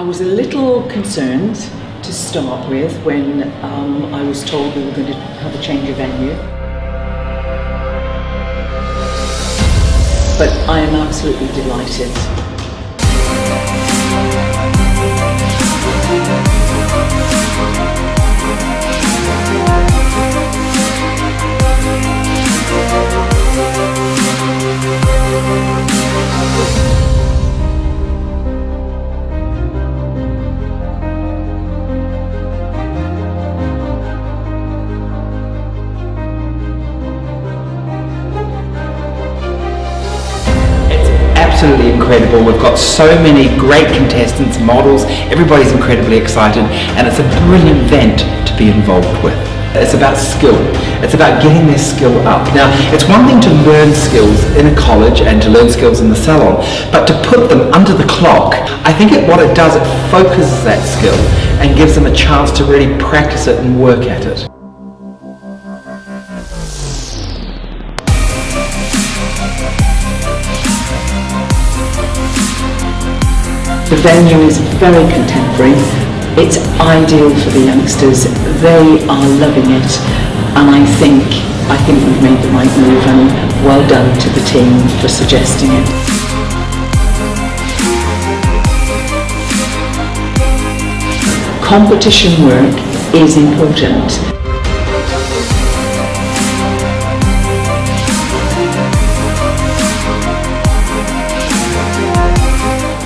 I was a little concerned to start with when I was told we were going to have a change of venue. But I am absolutely delighted. Absolutely incredible. We've got so many great contestants, models, everybody's incredibly excited, and it's a brilliant event to be involved with. It's about skill. It's about getting their skill up. Now, it's one thing to learn skills in a college and to learn skills in the salon, but to put them under the clock, I think what it does, it focuses that skill and gives them a chance to really practice it and work at it. The venue is very contemporary. It's ideal for the youngsters. They are loving it, and I think we've made the right move, and well done to the team for suggesting it. Competition work is important.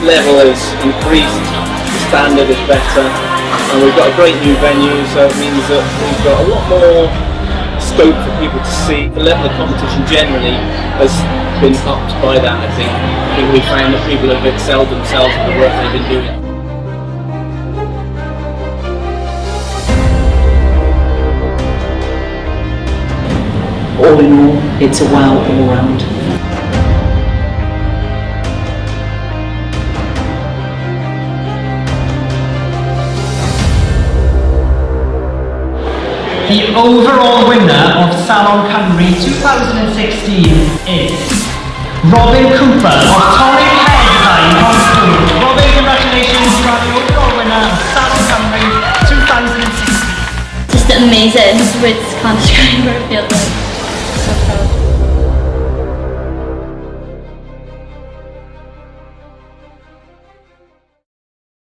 Level has increased, the standard is better, and we've got a great new venue, so it means that we've got a lot more scope for people to see. The level of competition generally has been upped by that, I think. I think we found that people have excelled themselves in the work they've been doing. All in all, it's a wow all round. The overall winner of Salon Cymru 2016 is Robin Cooper of Tonic Hairdesign Hospital. Robin, congratulations, you are the overall winner of Salon Cymru 2016. Just amazing, words can't describe what it feels like.